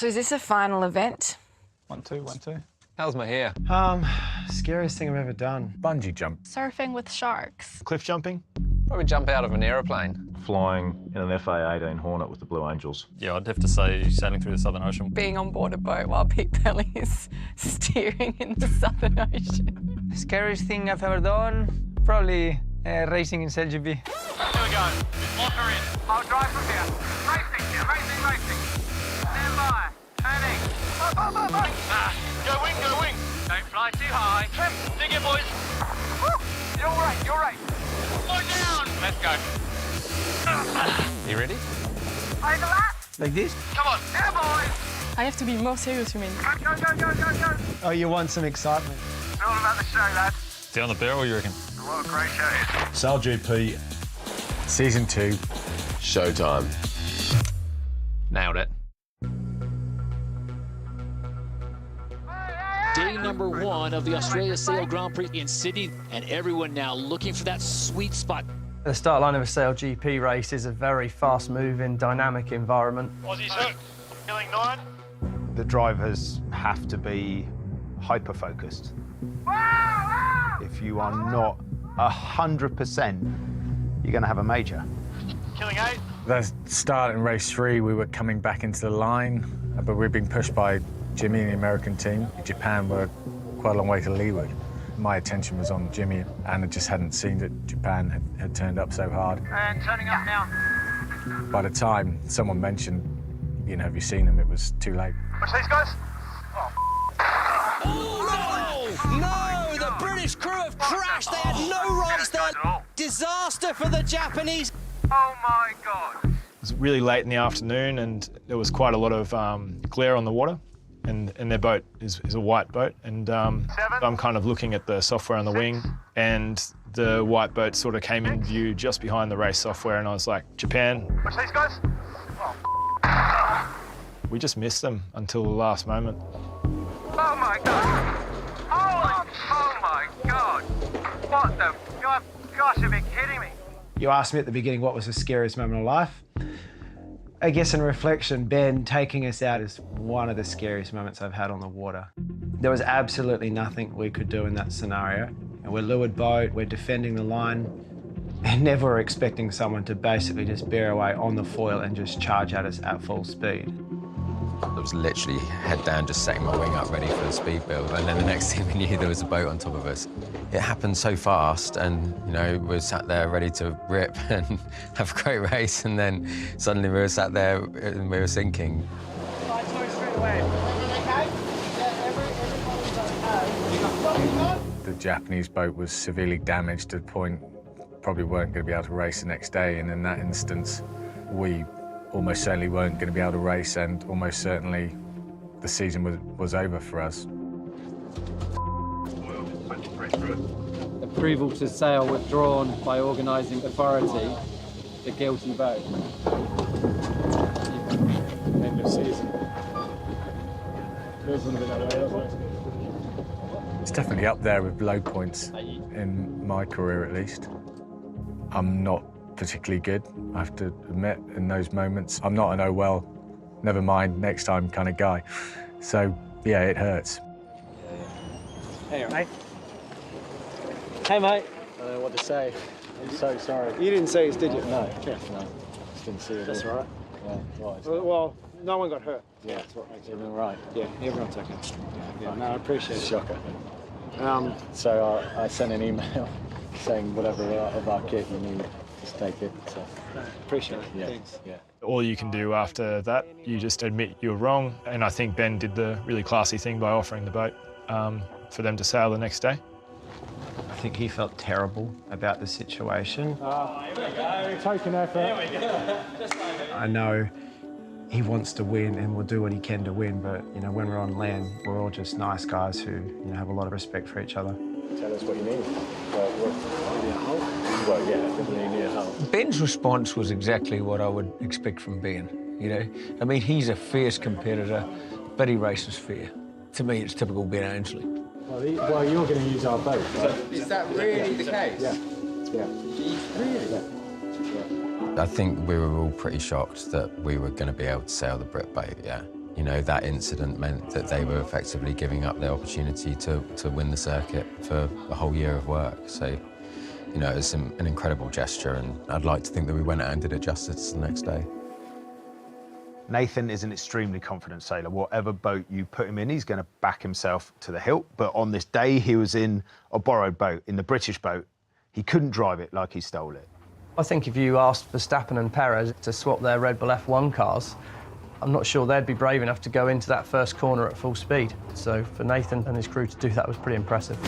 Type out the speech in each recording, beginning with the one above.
So is this a final event? 1, 2, 1, 2. How's my hair? Scariest thing I've ever done. Bungee jump. Surfing with sharks. Cliff jumping. Probably jump out of an aeroplane. Flying in an FA-18 Hornet with the Blue Angels. Yeah, I'd have to say sailing through the Southern Ocean. Being on board a boat while Pete Belly is steering in the Southern Ocean. The scariest thing I've ever done, probably racing in JBay. Here we go. Lock her in. I'll drive from here. Racing. Stand by. Turning. Go wing. Don't fly too high. Trim. Dig it, boys. Woo. You're right. Slow down. Let's go. You ready? Over that. Like this? Come on. There, boys. I have to be more serious, you mean? Go. Oh, you want some excitement? It's all about the show, lads. Down the barrel, you reckon? What a great show it is. Sail GP. Season 2. Showtime. Nailed it. Day number 1 of the Australia Sail Grand Prix in Sydney, and everyone now looking for that sweet spot. The start line of a Sail GP race is a very fast-moving, dynamic environment. Aussie's hook. Killing 9. The drivers have to be hyper-focused. If you are not 100%, you're going to have a major. Killing 8. The start in race 3, we were coming back into the line, but we'd been pushed by Jimmy and the American team. Japan were quite a long way to leeward. My attention was on Jimmy, and I just hadn't seen that Japan had turned up so hard. And turning up now. By the time someone mentioned, you know, have you seen them, it was too late. Watch these guys. No, the British crew have crashed. They had no rights there. Disaster for the Japanese. Oh, my God. It was really late in the afternoon, and there was quite a lot of glare on the water. And their boat is a white boat, and I'm kind of looking at the software on the wing, and the white boat sort of came in view just behind the race software, and I was like, Japan. Watch these guys. We just missed them until the last moment. Oh, my God. Oh, my God. What the... Gosh, you've been kidding me. You asked me at the beginning what was the scariest moment of life. I guess in reflection, Ben taking us out is one of the scariest moments I've had on the water. There was absolutely nothing we could do in that scenario. And we're leeward boat, we're defending the line, and never were expecting someone to basically just bear away on the foil and just charge at us at full speed. I was literally head down, just setting my wing up ready for the speed build, and then the next thing we knew, there was a boat on top of us. It happened so fast, and, you know, we were sat there ready to rip and have a great race, and then suddenly we were sat there and we were sinking. The Japanese boat was severely damaged to the point probably weren't going to be able to race the next day, and in that instance, we almost certainly weren't going to be able to race, and almost certainly the season was over for us. Approval to sail withdrawn by organising authority, the guilty boat. End of season. It's definitely up there with low points in my career, at least. I'm not particularly good, I have to admit, in those moments. I'm not an oh well, never mind, next time kind of guy. So, yeah, it hurts. Hey, mate. Hey, mate. I don't know what to say. I'm so sorry. You didn't see us, did you? No. Yeah, no. Just didn't see it. That's all right. Yeah, right. Well, no one got hurt. Yeah, that's what makes it all right. Yeah, everyone's okay. Yeah, no, I appreciate it. Shocker. So I sent an email saying whatever of our kit you need, just take it. So. Appreciate it. Yeah. Thanks. Yeah. All you can do after that, you just admit you're wrong, and I think Ben did the really classy thing by offering the boat for them to sail the next day. I think he felt terrible about the situation. Token effort. I know he wants to win and will do what he can to win, but, you know, when we're on land, we're all just nice guys who, you know, have a lot of respect for each other. Tell us what you need. Well, yeah, definitely need help. Ben's response was exactly what I would expect from Ben, you know. I mean, he's a fierce competitor, but he races fair. To me, it's typical Ben Ainsley. Well, you're going to use our boat, right? Is that really the case? Yeah. Yeah. Really? Yeah. I think we were all pretty shocked that we were going to be able to sail the Brit boat, yeah. you know, that incident meant that they were effectively giving up their opportunity to win the circuit for a whole year of work. So, you know, it was an incredible gesture, and I'd like to think that we went out and did it justice the next day. Nathan is an extremely confident sailor. Whatever boat you put him in, he's going to back himself to the hilt. But on this day, he was in a borrowed boat, in the British boat. He couldn't drive it like he stole it. I think if you asked Verstappen and Perez to swap their Red Bull F1 cars, I'm not sure they'd be brave enough to go into that first corner at full speed. So for Nathan and his crew to do that was pretty impressive.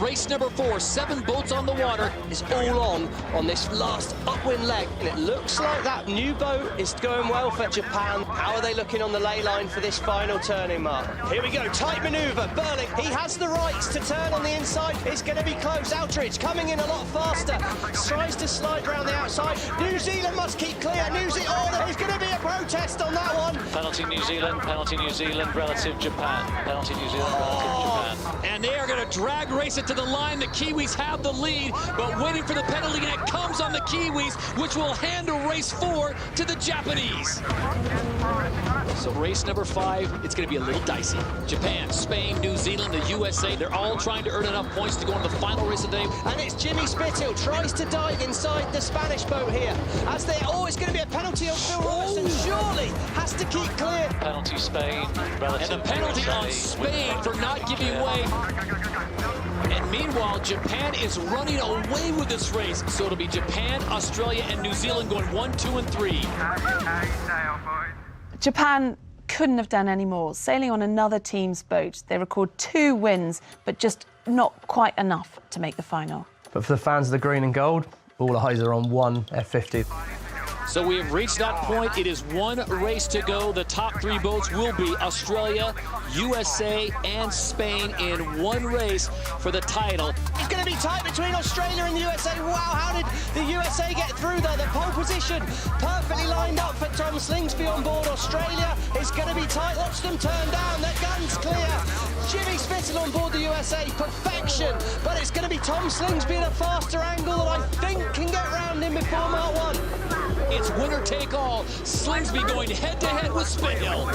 Race number 4, 7 boats on the water, is all on this last upwind leg. And it looks like that new boat is going well for Japan. How are they looking on the ley line for this final turning, Mark? Here we go, tight manoeuvre. Burling, he has the rights to turn on the inside. It's going to be close. Outridge coming in a lot faster. Tries to slide around the outside. New Zealand must keep clear. New Zealand, oh, there's going to be a protest on that one. Penalty New Zealand, relative Japan. Penalty New Zealand, relative Japan. And they are going to drag race it to the line. The Kiwis have the lead, but waiting for the penalty, and it comes on the Kiwis, which will hand race 4 to the Japanese. So race number 5, it's going to be a little dicey. Japan, Spain, New Zealand, the USA, they're all trying to earn enough points to go into the final race of the day. And it's Jimmy Spithill tries to dive inside the Spanish boat here. As they, oh, it's going to be a penalty on Phil Robertson. Surely has to keep clear. Penalty Spain, relative And the penalty USA. on Spain for not giving way. And meanwhile, Japan is running away with this race. So it'll be Japan, Australia, and New Zealand going 1, 2, and 3. Japan couldn't have done any more. Sailing on another team's boat, they record 2 wins, but just not quite enough to make the final. But for the fans of the green and gold, all eyes are on one F50. So we have reached that point. It is 1 race to go. The top 3 boats will be Australia, USA, and Spain in 1 race for the title. It's going to be tight between Australia and the USA. Wow, how did the USA get through there? The pole position perfectly lined up for Tom Slingsby on board Australia. It's going to be tight. Watch them turn down. Their gun's clear. Jimmy Spithill on board the USA. Perfection. But it's going to be Tom Slingsby at a faster angle that I think can get round him before Mark 1. It's winner take all. Slingsby going head-to-head with Spithill.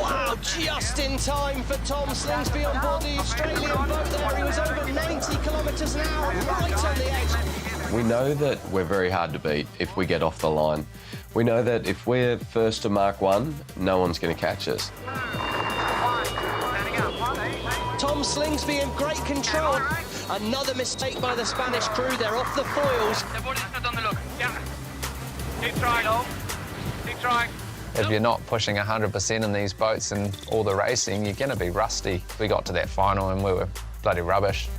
Wow, just in time for Tom Slingsby on board the Australian boat there. He was over 90 kilometres an hour, right on the edge. We know that we're very hard to beat if we get off the line. We know that if we're first to Mark 1, no one's going to catch us. Tom Slingsby in great control. Another mistake by the Spanish crew. They're off the foils. Everybody's good on the look. Yeah. Keep trying, Keep trying. If you're not pushing 100% in these boats and all the racing, you're going to be rusty. We got to that final and we were bloody rubbish.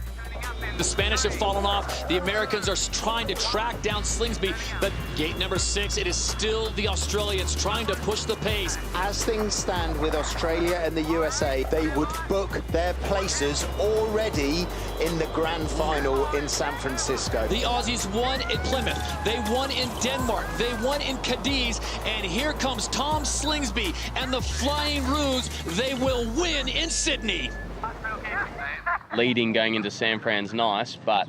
The Spanish have fallen off. The Americans are trying to track down Slingsby, but gate number 6, it is still the Australians trying to push the pace. As things stand with Australia and the USA, they would book their places already in the grand final in San Francisco. The Aussies won in Plymouth. They won in Denmark. They won in Cadiz. And here comes Tom Slingsby and the Flying Roos. They will win in Sydney. Leading going into San Fran's nice, but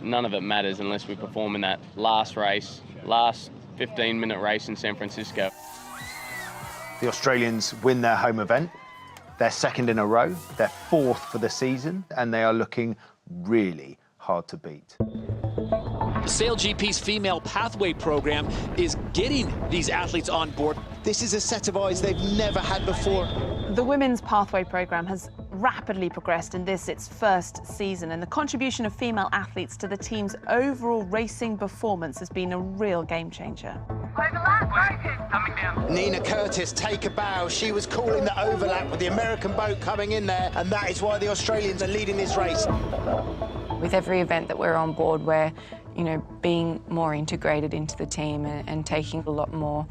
none of it matters unless we perform in that last race, last 15-minute race in San Francisco. The Australians win their home event. They're 2nd in a row. They're 4th for the season, and they are looking really hard to beat. The SailGP's female pathway program is getting these athletes on board. This is a set of eyes they've never had before. The Women's Pathway programme has rapidly progressed in its first season, and the contribution of female athletes to the team's overall racing performance has been a real game changer. Nina Curtis, take a bow. She was calling the overlap with the American boat coming in there, and that is why the Australians are leading this race. With every event that we're on board, we're being more integrated into the team and taking a lot more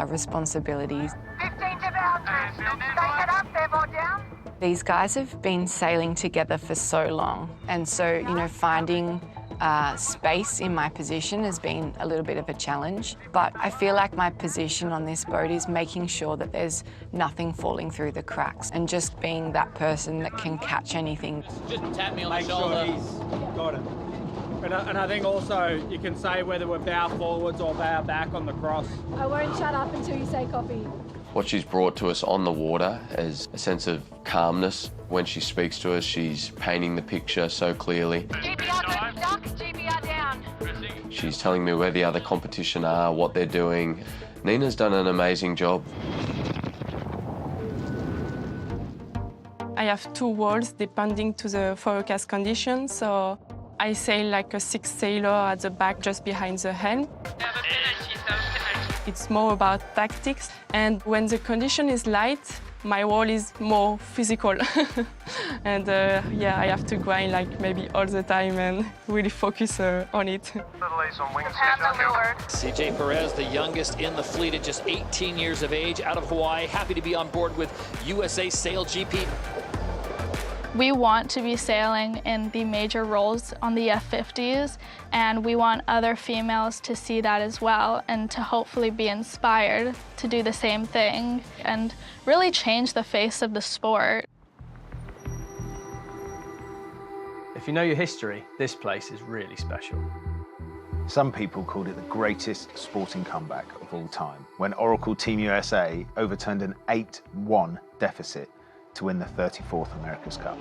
responsibilities. 15 to boundaries. Take it up there, board down. These guys have been sailing together for so long, and so, finding space in my position has been a little bit of a challenge. But I feel like my position on this boat is making sure that there's nothing falling through the cracks and just being that person that can catch anything. Just tap me on the shoulder. Make sure he's got it. And I think also you can say whether we're bow forwards or bow back on the cross. I won't shut up until you say copy. What she's brought to us on the water is a sense of calmness. When she speaks to us, she's painting the picture so clearly. GBR duck, GBR down. She's telling me where the other competition are, what they're doing. Nina's done an amazing job. I have two walls depending to the forecast conditions, so I sail like a 6 sailor at the back just behind the helm. It's more about tactics, and when the condition is light, my wall is more physical. And yeah, I have to grind like maybe all the time and really focus on it. CJ Perez, the youngest in the fleet at just 18 years of age, out of Hawaii, happy to be on board with USA Sail GP. We want to be sailing in the major roles on the F50s, and we want other females to see that as well and to hopefully be inspired to do the same thing and really change the face of the sport. If you know your history, this place is really special. Some people called it the greatest sporting comeback of all time, when Oracle Team USA overturned an 8-1 deficit to win the 34th America's Cup.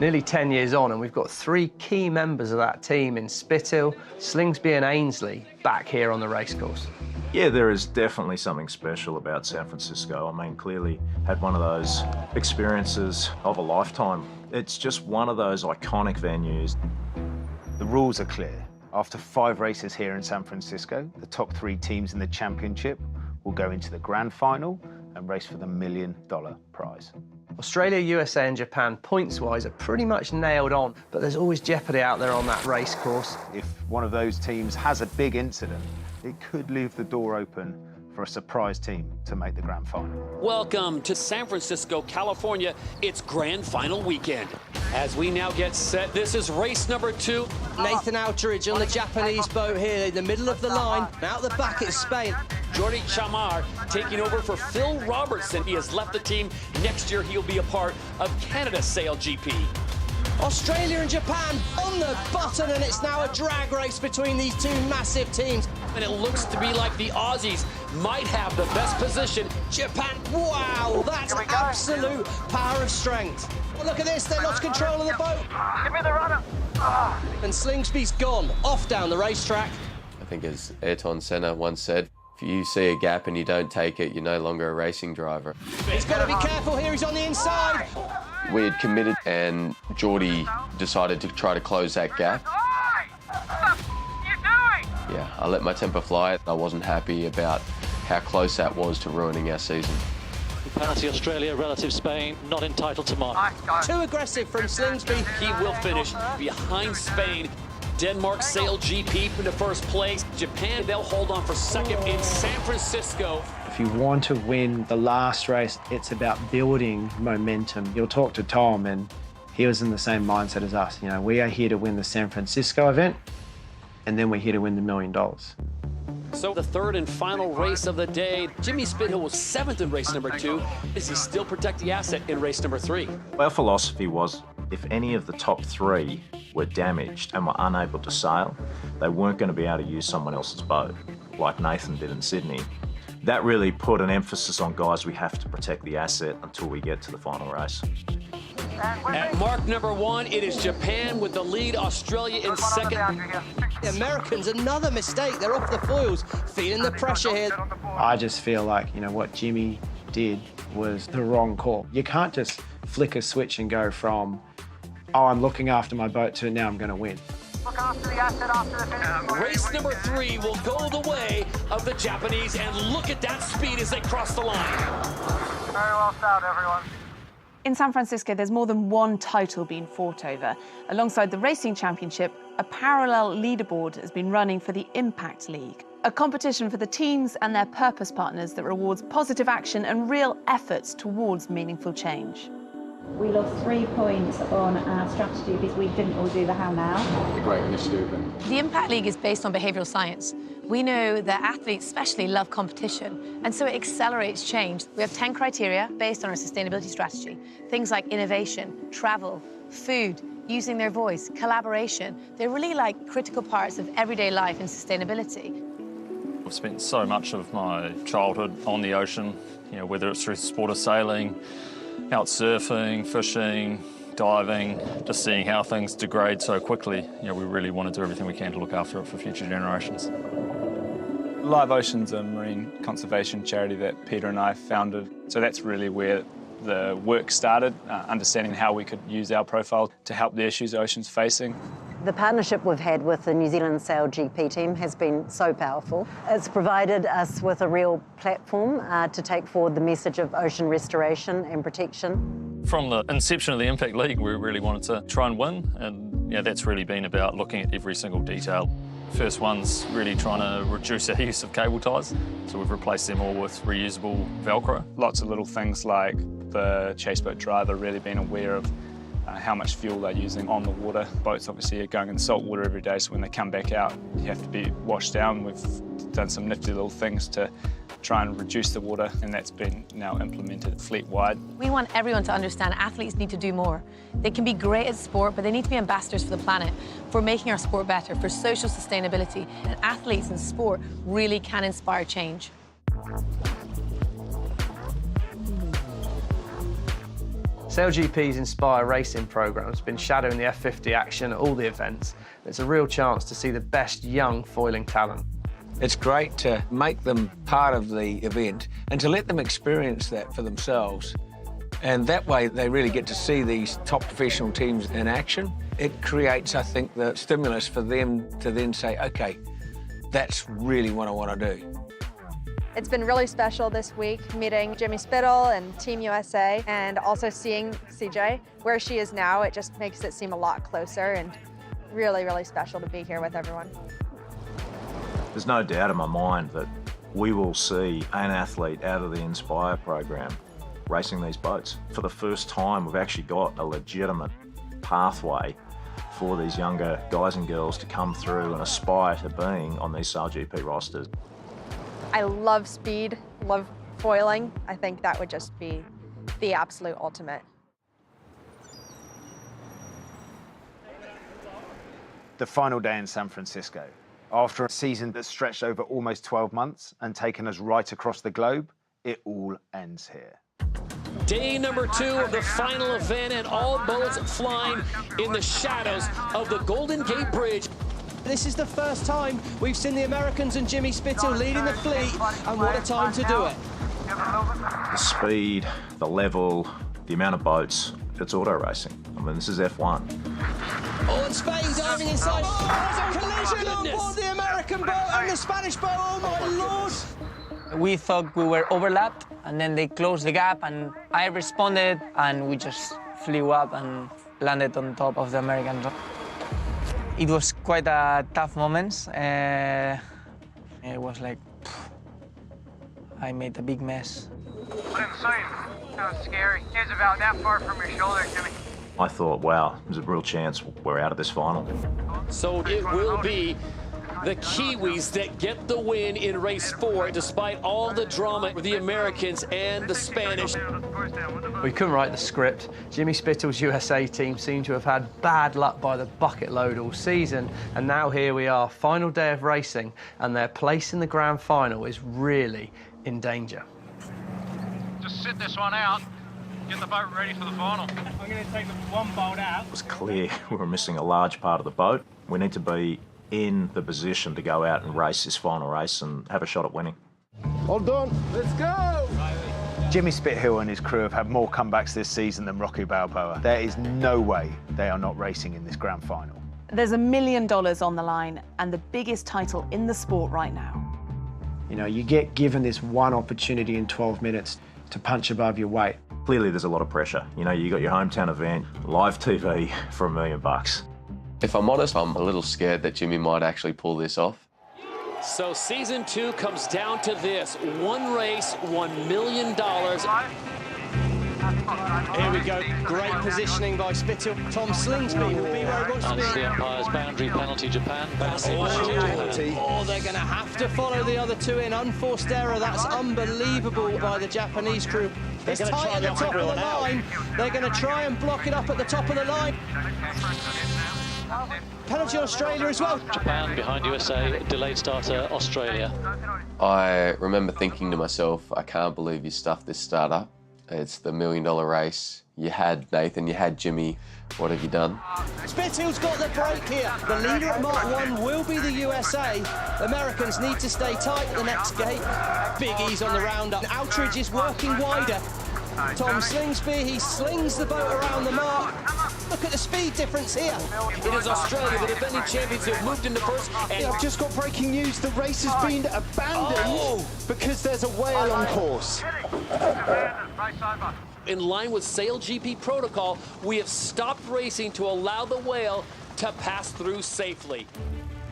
Nearly 10 years on, and we've got 3 key members of that team in Spithill, Slingsby and Ainsley back here on the racecourse. Yeah, there is definitely something special about San Francisco. I mean, clearly had one of those experiences of a lifetime. It's just one of those iconic venues. The rules are clear. After 5 races here in San Francisco, the top 3 teams in the championship will go into the grand final and race for the $1 million prize. Australia, USA and Japan, points-wise, are pretty much nailed on, but there's always jeopardy out there on that race course. If one of those teams has a big incident, it could leave the door open for a surprise team to make the grand final. Welcome to San Francisco, California. It's grand final weekend. As we now get set, this is race number 2. Nathan Outridge on the Japanese boat here in the middle of the line. Out the back it's Spain. Jordi Chamar taking over for Phil Robertson. He has left the team. Next year, he'll be a part of Canada's Sail GP. Australia and Japan on the button, and it's now a drag race between these 2 massive teams. And it looks to be like the Aussies might have the best position. Japan, wow, that's absolute power of strength. Oh, look at this, they lost control of the boat. Give me the runner. And Slingsby's gone, off down the racetrack. I think as Ayrton Senna once said, if you see a gap and you don't take it, you're no longer a racing driver. He's got to be careful here, he's on the inside. We had committed and Jordi decided to try to close that gap. Yeah, I let my temper fly. I wasn't happy about how close that was to ruining our season. Penalty Australia, relative Spain, not entitled to mark. Too aggressive from Slingsby. He will finish behind Spain. Denmark Sail GP in the first place. Japan, they'll hold on for second in San Francisco. If you want to win the last race, it's about building momentum. You'll talk to Tom, and he was in the same mindset as us. You know, we are here to win the San Francisco event, and then we're here to win the $1 million. So the third and final race of the day. Jimmy Spithill was 7th in race number 2. Does he still protect the asset in race number 3? Our philosophy was if any of the top 3 were damaged and were unable to sail, they weren't going to be able to use someone else's boat, like Nathan did in Sydney. That really put an emphasis on, guys, we have to protect the asset until we get to the final race. At mark number 1, it is Japan with the lead, Australia in second. The Americans, another mistake. They're off the foils, feeling the pressure here. I just feel like, you know, what Jimmy did was the wrong call. You can't just flick a switch and go from, oh, I'm looking after my boat to now I'm going to win. Look after the asset after the finish. Race number 3 will go the way of the Japanese, and look at that speed as they cross the line. Very well sailed, everyone. In San Francisco, there's more than one title being fought over. Alongside the Racing Championship, a parallel leaderboard has been running for the Impact League, a competition for the teams and their purpose partners that rewards positive action and real efforts towards meaningful change. We lost 3 points on our strategy because we didn't all do the how now. A great initiative. The Impact League is based on behavioural science. We know that athletes especially love competition, and so it accelerates change. We have 10 criteria based on our sustainability strategy. Things like innovation, travel, food, using their voice, collaboration. They're really like critical parts of everyday life and sustainability. I've spent so much of my childhood on the ocean, you know, whether it's through the sport of sailing, out surfing, fishing, diving, just seeing how things degrade so quickly. You know, we really want to do everything we can to look after it for future generations. Live Ocean's a marine conservation charity that Peter and I founded, so that's really where the work started, understanding how we could use our profile to help the issues the ocean's facing. The partnership we've had with the New Zealand Sail GP team has been so powerful. It's provided us with a real platform to take forward the message of ocean restoration and protection. From the inception of the Impact League, we really wanted to try and win, and yeah, that's really been about looking at every single detail. First one's really trying to reduce our use of cable ties, so we've replaced them all with reusable Velcro. Lots of little things like the chaseboat driver really being aware of how much fuel they're using on the water. Boats obviously are going in salt water every day, so when they come back out, you have to be washed down. We've done some nifty little things to try and reduce the water, and that's been now implemented fleet-wide. We want everyone to understand athletes need to do more. They can be great at sport, but they need to be ambassadors for the planet, for making our sport better, for social sustainability. And athletes in sport really can inspire change. Sail GP's Inspire Racing programme has been shadowing the F50 action at all the events. It's a real chance to see the best young foiling talent. It's great to make them part of the event and to let them experience that for themselves. And that way they really get to see these top professional teams in action. It creates, I think, the stimulus for them to then say, OK, that's really what I want to do. It's been really special this week, meeting Jimmy Spittle and Team USA, and also seeing CJ. Where she is now, it just makes it seem a lot closer, and really, really special to be here with everyone. There's no doubt in my mind that we will see an athlete out of the Inspire program racing these boats. For the first time, we've actually got a legitimate pathway for these younger guys and girls to come through and aspire to being on these Sail GP rosters. I love speed, love foiling. I think that would just be the absolute ultimate. The final day in San Francisco. After a season that stretched over almost 12 months and taken us right across the globe, it all ends here. Day number 2 of the final event, and all boats flying in the shadows of the Golden Gate Bridge. This is the first time we've seen the Americans and Jimmy Spittle leading the fleet, and what a time to do it. The speed, the level, the amount of boats, it's auto racing. I mean, this is F1. Oh, and Spain diving inside. Oh, there's a collision on board the American boat and the Spanish boat. Oh, my Lord. We thought we were overlapped, and then they closed the gap, and I responded, and we just flew up and landed on top of the American boat. It was quite a tough moment. It was like, I made a big mess. Insane. That was scary. It was about that far from your shoulder, Jimmy. I thought, wow, there's a real chance we're out of this final. So it will be the Kiwis that get the win in race 4, despite all the drama with the Americans and the Spanish. We couldn't write the script. Jimmy Spittle's USA team seemed to have had bad luck by the bucket load all season, and now here we are, final day of racing, and their place in the grand final is really in danger. Just sit this one out. Get the boat ready for the final. I'm going to take the one bolt out. It was clear we were missing a large part of the boat. We need to be in the position to go out and race this final race and have a shot at winning. All done. Let's go. Jimmy Spithill and his crew have had more comebacks this season than Rocky Balboa. There is no way they are not racing in this grand final. There's $1 million on the line and the biggest title in the sport right now. You know, you get given this one opportunity in 12 minutes to punch above your weight. Clearly there's a lot of pressure. You know, you got your hometown event, live TV for $1 million. If I'm honest, I'm a little scared that Jimmy might actually pull this off. So season 2 comes down to this: one race, $1 million. Here we go. Great positioning by Spittle. Tom Slingsby will be where he wants to be. That's the umpire's boundary penalty, Japan. That's it. Oh, they're going to have to follow the other two in. Unforced error. That's unbelievable by the Japanese crew. It's tight at the top of the line. They're going to try and block it up at the top of the line. Penalty Australia as well. Japan behind USA, delayed starter Australia. I remember thinking to myself, I can't believe you stuffed this startup. It's the $1 million race. You had Nathan, you had Jimmy. What have you done? Spittle's got the break here. The leader at Mark 1 will be the USA. Americans need to stay tight at the next gate. Big ease on the roundup. Outridge is working wider. Tom Slingsby, he slings the boat around the mark. Look at the speed difference here. It is Australia, the defending champions, who have moved into first. And I've just got breaking news. The race has been abandoned because there's a whale on course. in line with Sail GP protocol, we have stopped racing to allow the whale to pass through safely.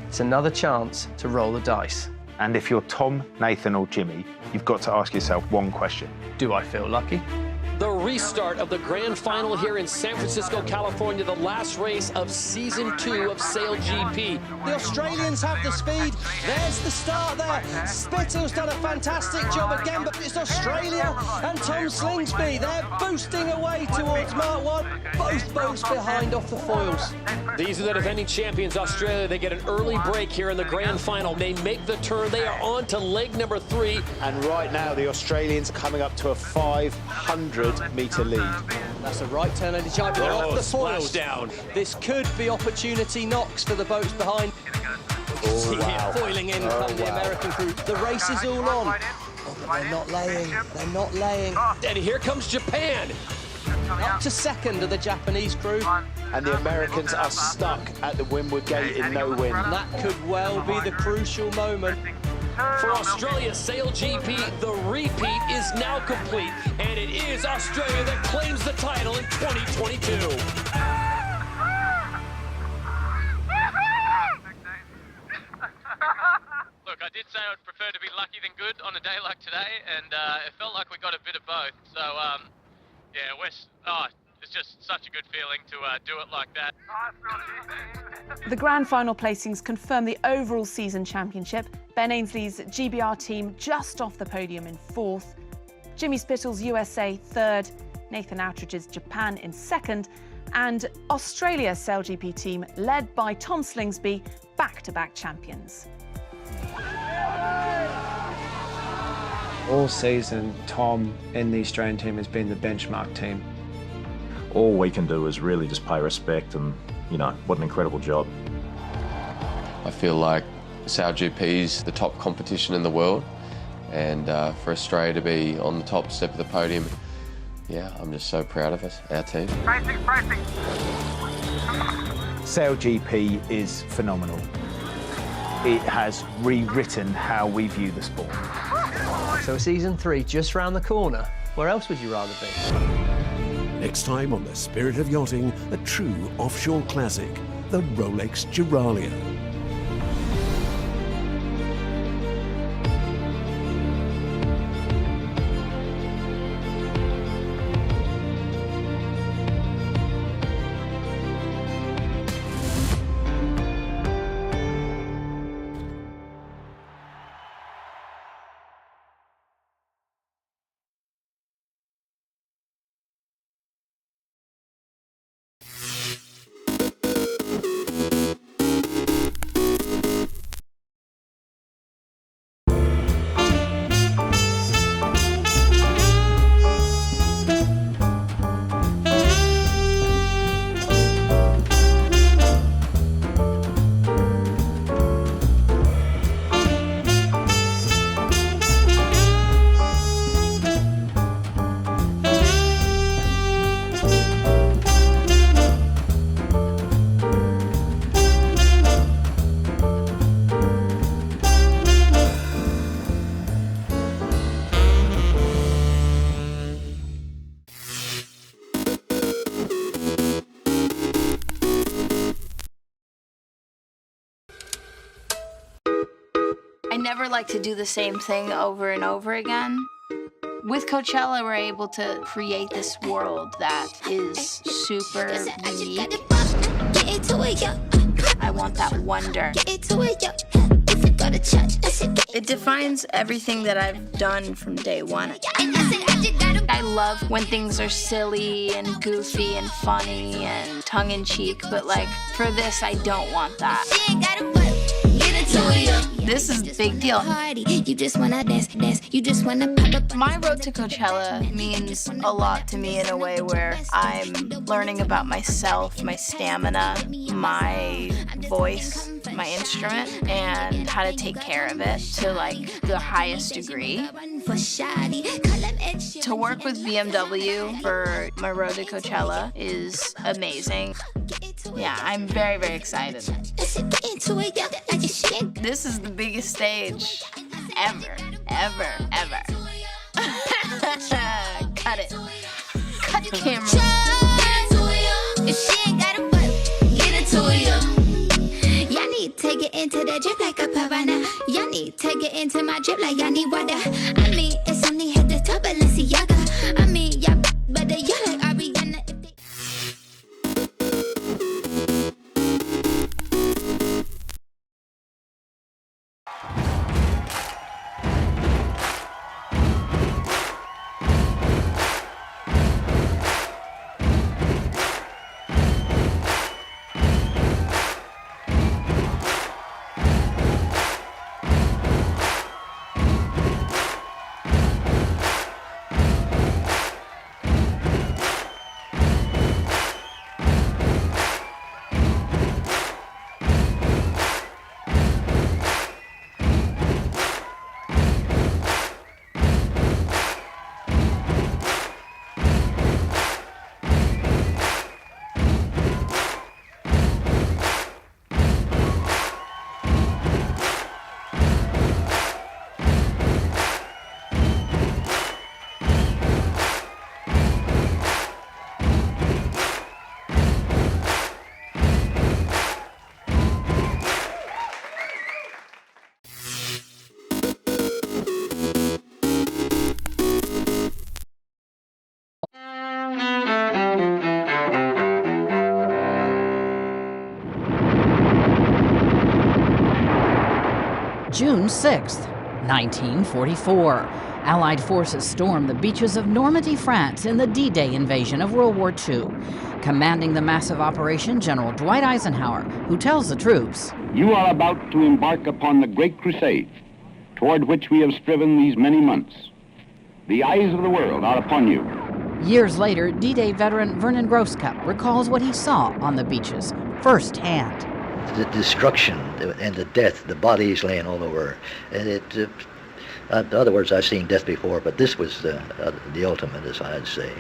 It's another chance to roll the dice. And if you're Tom, Nathan or Jimmy, you've got to ask yourself one question. Do I feel lucky? The restart of the grand final here in San Francisco, California, the last race of season 2 of Sail GP. The Australians have the speed. There's the start there. Spittle's done a fantastic job again, but it's Australia and Tom Slingsby. They're boosting away towards Mark 1. Both boats behind off the foils. These are the defending champions, Australia. They get an early break here in the grand final. They make the turn. They are on to leg number 3. And right now, the Australians are coming up to a 500-metre lead. That's a right turn, ladies and gentlemen. They're off the foils. Down. This could be opportunity knocks for the boats behind. See here, foiling in from the American crew. The race is all on. Oh, but they're not laying. They're not laying. And here comes Japan. Up to second of the Japanese crew. And the Americans are stuck at the Windward Gate in no wind. That could well be the crucial moment. For Australia Sail GP, the repeat is now complete, and it is Australia that claims the title in 2022. Look, I did say I would prefer to be lucky than good on a day like today, and it felt like we got a bit of both. So, yeah, it's just such a good feeling to do it like that. The grand final placings confirm the overall season championship. Ben Ainsley's GBR team just off the podium in 4th. Jimmy Spittle's USA 3rd. Nathan Outridge's Japan in 2nd. And Australia's Sail GP team, led by Tom Slingsby, back-to-back champions. All season, Tom in the Australian team has been the benchmark team. All we can do is really just pay respect and, you know, what an incredible job. I feel like Sail GP is the top competition in the world, and for Australia to be on the top step of the podium, yeah, I'm just so proud of us, our team. Racing. Sail GP is phenomenal. It has rewritten how we view the sport. So season 3 just round the corner. Where else would you rather be? Next time on The Spirit of Yachting, a true offshore classic, the Rolex Geralia. I never like to do the same thing over and over again. With Coachella, we're able to create this world that is super unique. I want that wonder. It defines everything that I've done from day one. I love when things are silly and goofy and funny and tongue-in-cheek, but like, for this, I don't want that. This is a big deal. You just wanna dance, you just wanna pop up. My road to Coachella means a lot to me in a way where I'm learning about myself, my stamina, my voice, my instrument, and how to take care of it to like the highest degree. To work with BMW for my road to Coachella is amazing. Yeah, I'm very, very excited. This is the biggest stage ever. Cut it. Cut the camera. If she ain't got a butt, get it to you. Y'all need to get into that drip like a piranha. Y'all need to get into my drip like y'all need water. I mean, it's only hit the top of Balenciaga. I mean, y'all better y'all like Ariana. June 6th, 1944. Allied forces stormed the beaches of Normandy, France in the D-Day invasion of World War II. Commanding the massive operation, General Dwight Eisenhower, who tells the troops, "You are about to embark upon the great crusade toward which we have striven these many months. The eyes of the world are upon you." Years later, D-Day veteran Vernon Groscup recalls what he saw on the beaches firsthand. The destruction and the death, the bodies laying all over. And in other words, I've seen death before, but this was the ultimate, as I'd say.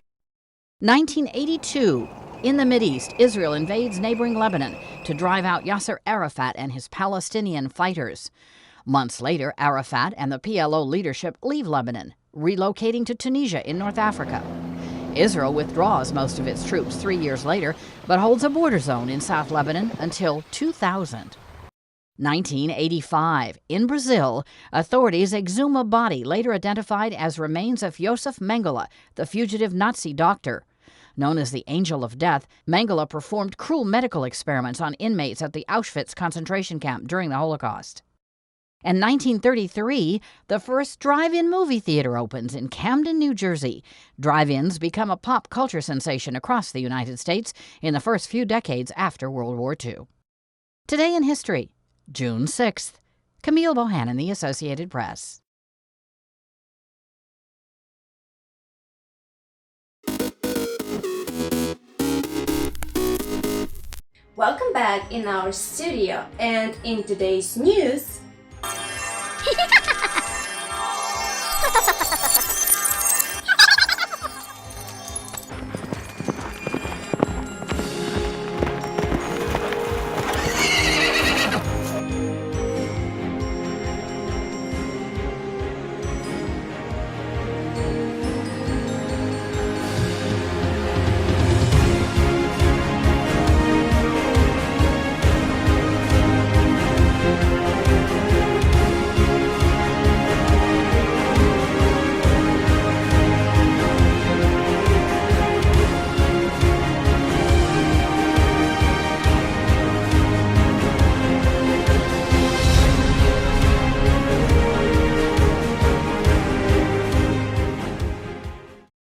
1982. In the Mideast, Israel invades neighboring Lebanon to drive out Yasser Arafat and his Palestinian fighters. Months later, Arafat and the PLO leadership leave Lebanon, relocating to Tunisia in North Africa. Israel withdraws most of its troops 3 years later, but holds a border zone in South Lebanon until 2000. 1985. In Brazil, authorities exhume a body later identified as remains of Josef Mengele, the fugitive Nazi doctor. Known as the Angel of Death, Mengele performed cruel medical experiments on inmates at the Auschwitz concentration camp during the Holocaust. In 1933, the first drive-in movie theater opens in Camden, New Jersey. Drive-ins become a pop culture sensation across the United States in the first few decades after World War II. Today in history, June 6th. Camille Bohannon, The Associated Press. Welcome back in our studio, and in today's news,